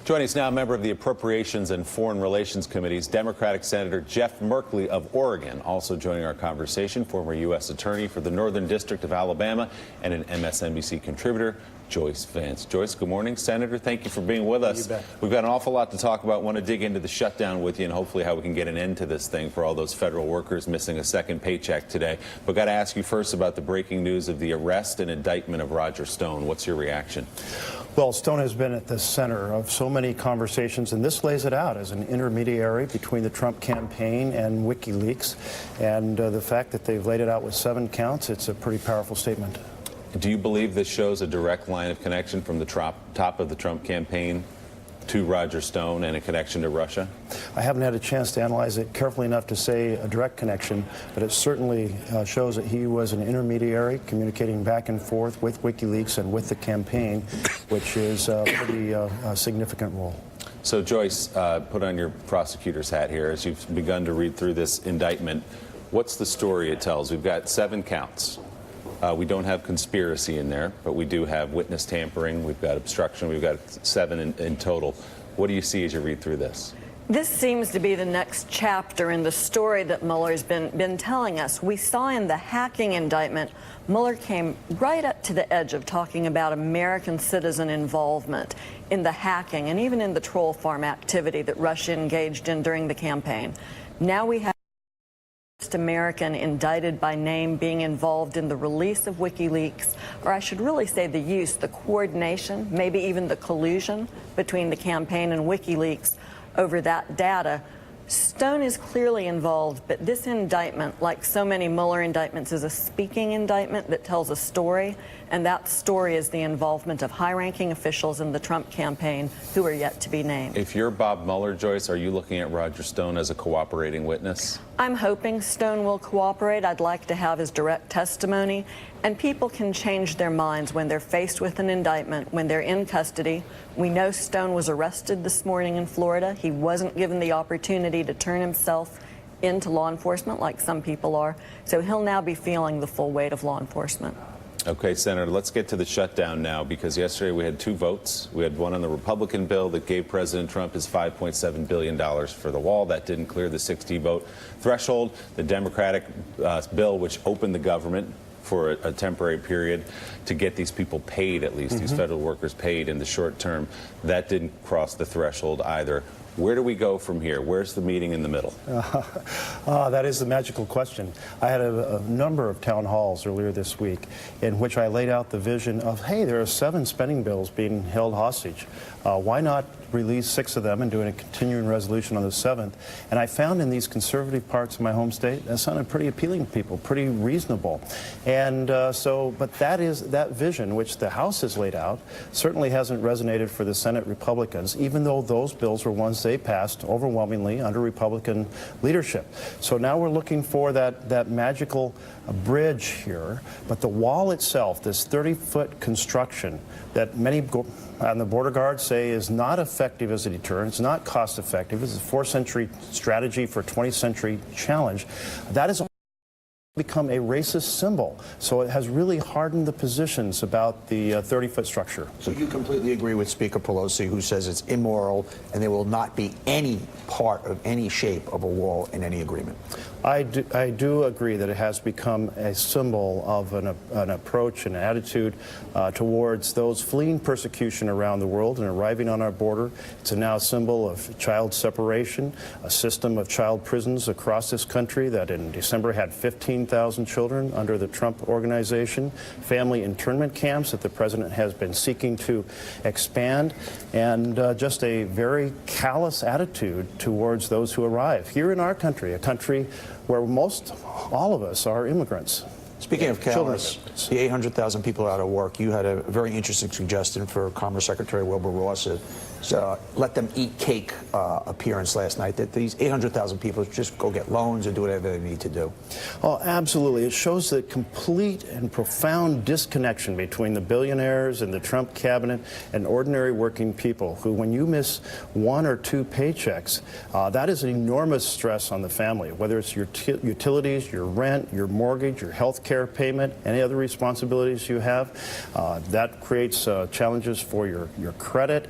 Joining us now, a member of the Appropriations and Foreign Relations Committees, Democratic Senator Jeff Merkley of Oregon. Also joining our conversation, former U.S. Attorney for the Northern District of Alabama and an MSNBC contributor, Joyce Vance. Joyce, good morning. Senator, thank you for being with us. You bet. We've got an awful lot to talk about. Want to dig into the shutdown with you and hopefully how we can get an end to this thing for all those federal workers missing a second paycheck today. But got to ask you first about the breaking news of the arrest and indictment of Roger Stone. What's your reaction? Well, Stone has been at the center of so many conversations, and this lays it out as an intermediary between the Trump campaign and WikiLeaks. And the fact that they've laid it out with 7 counts, it's a pretty powerful statement. Do you believe this shows a direct line of connection from the top of the Trump campaign to Roger Stone and a connection to Russia? I haven't had a chance to analyze it carefully enough to say a direct connection, but it certainly shows that he was an intermediary communicating back and forth with WikiLeaks and with the campaign, which is a pretty significant role. So, Joyce, put on your prosecutor's hat here as you've begun to read through this indictment. What's the story it tells? We've got 7 counts. We don't have conspiracy in there, but we do have witness tampering, we've got obstruction, we've got 7 in total. What do you see as you read through this? This seems to be the next chapter in the story that Mueller's been telling us. We saw in the hacking indictment, Mueller came right up to the edge of talking about American citizen involvement in the hacking and even in the troll farm activity that Russia engaged in during the campaign. Now we have American indicted by name being involved in the release of WikiLeaks, or I should really say the coordination, maybe even the collusion between the campaign and WikiLeaks over that data. Stone is clearly involved, but this indictment, like so many Mueller indictments, is a speaking indictment that tells a story, and that story is the involvement of high-ranking officials in the Trump campaign who are yet to be named. If you're Bob Mueller, Joyce, are you looking at Roger Stone as a cooperating witness? I'm hoping Stone will cooperate. I'd like to have his direct testimony. And people can change their minds when they're faced with an indictment, when they're in custody. We know Stone was arrested this morning in Florida. He wasn't given the opportunity to turn himself into law enforcement like some people are. So he'll now be feeling the full weight of law enforcement. Okay, Senator, let's get to the shutdown now, because yesterday we had 2 votes. We had one on the Republican bill that gave President Trump his $5.7 billion for the wall. That didn't clear the 60-vote threshold. The Democratic bill, which opened the government for a temporary period to get these people paid, at least these federal workers paid in the short term, that didn't cross the threshold either. Where do we go from here? Where's the meeting in the middle? That is the magical question. I had a number of town halls earlier this week in which I laid out the vision of, hey, there are 7 spending bills being held hostage. Why not release 6 of them and do a continuing resolution on the 7th? And I found in these conservative parts of my home state, that sounded pretty appealing to people, pretty reasonable. And but that vision, which the House has laid out, certainly hasn't resonated for the Senate Republicans, even though those bills were ones they passed overwhelmingly under Republican leadership. So now we're looking for that magical bridge here. But the wall itself, this 30-foot construction that many on the border guard say is not effective as a deterrent, it's not cost effective, it's a 4th-century strategy for a 20th century challenge, that is become a racist symbol. So it has really hardened the positions about the 30-foot structure. So you completely agree with Speaker Pelosi, who says it's immoral and there will not be any part of any shape of a wall in any agreement? I do agree that it has become a symbol of an approach and attitude towards those fleeing persecution around the world and arriving on our border. It's now a symbol of child separation, a system of child prisons across this country that in December had 15,000 children under the Trump organization, family internment camps that the president has been seeking to expand, and just a very callous attitude towards those who arrive here in our country, a country where all of us are immigrants. Speaking of callous, the 800,000 people out of work, you had a very interesting suggestion for Commerce Secretary Wilbur Ross, let them eat cake appearance last night, that these 800,000 people just go get loans or do whatever they need to do. Oh, absolutely. It shows the complete and profound disconnection between the billionaires and the Trump cabinet and ordinary working people who, when you miss 1 or 2 paychecks, that is an enormous stress on the family, whether it's your utilities, your rent, your mortgage, your health care payment, any other responsibilities you have. That creates challenges for your credit.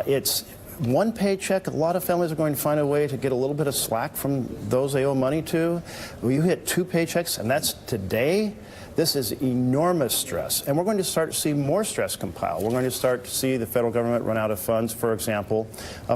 It's one paycheck, a lot of families are going to find a way to get a little bit of slack from those they owe money to. When you hit 2 paychecks, and that's today, this is enormous stress. And we're going to start to see more stress compile. We're going to start to see the federal government run out of funds, for example,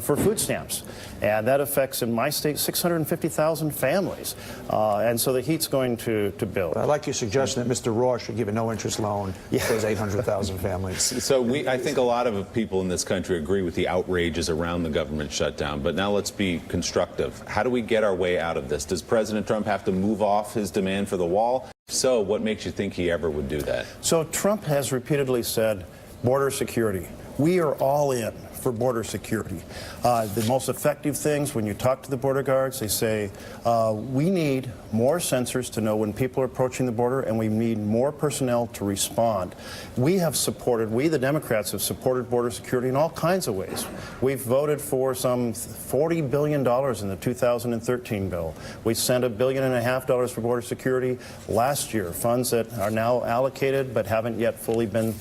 for food stamps. And that affects, in my state, 650,000 families. And so the heat's going to build. I like your suggestion that Mr. Ross should give a no-interest loan to those 800,000 families. So I think a lot of people in this country agree with the outrages around the government shutdown. But now let's be constructive. How do we get our way out of this? Does President Trump have to move off his demand for the wall? So what makes you think he ever would do that? So Trump has repeatedly said border security. We are all in for border security. The most effective things, when you talk to the border guards, they say, we need more sensors to know when people are approaching the border, and we need more personnel to respond. We, the Democrats, have supported border security in all kinds of ways. We've voted for some $40 billion in the 2013 bill. We sent $1.5 billion for border security last year, funds that are now allocated but haven't yet fully been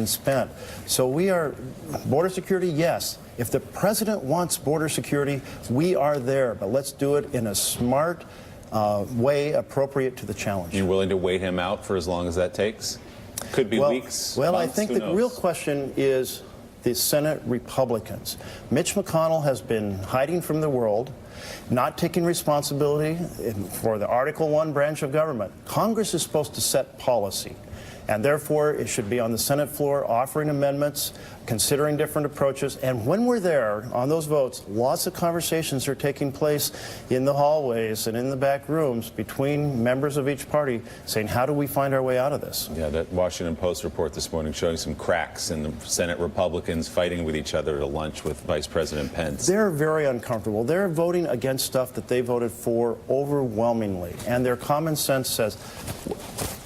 spent. So we are, border security, yes. If the president wants border security, we are there, but let's do it in a smart way appropriate to the challenge. You're willing to wait him out for as long as that takes? Could be weeks, Well, months, I think who the knows? real question is the Senate Republicans. Mitch McConnell has been hiding from the world, not taking responsibility for the Article I branch of government. Congress is supposed to set policy, and therefore it should be on the Senate floor offering amendments, considering different approaches. And when we're there on those votes, lots of conversations are taking place in the hallways and in the back rooms between members of each party saying, how do we find our way out of this? Yeah, that Washington Post report this morning showing some cracks in the Senate Republicans fighting with each other at a lunch with Vice President Pence. They're very uncomfortable. They're voting against stuff that they voted for overwhelmingly. And their common sense says,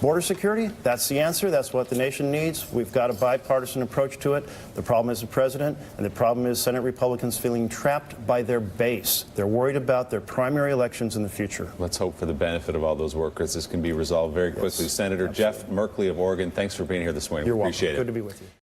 border security, that's the answer. That's what the nation needs. We've got a bipartisan approach to it. The problem is the president, and the problem is Senate Republicans feeling trapped by their base. They're worried about their primary elections in the future. Let's hope for the benefit of all those workers this can be resolved very quickly. Yes, Senator absolutely. Jeff Merkley of Oregon, thanks for being here this morning. You're We welcome. appreciate it. Good to be with you.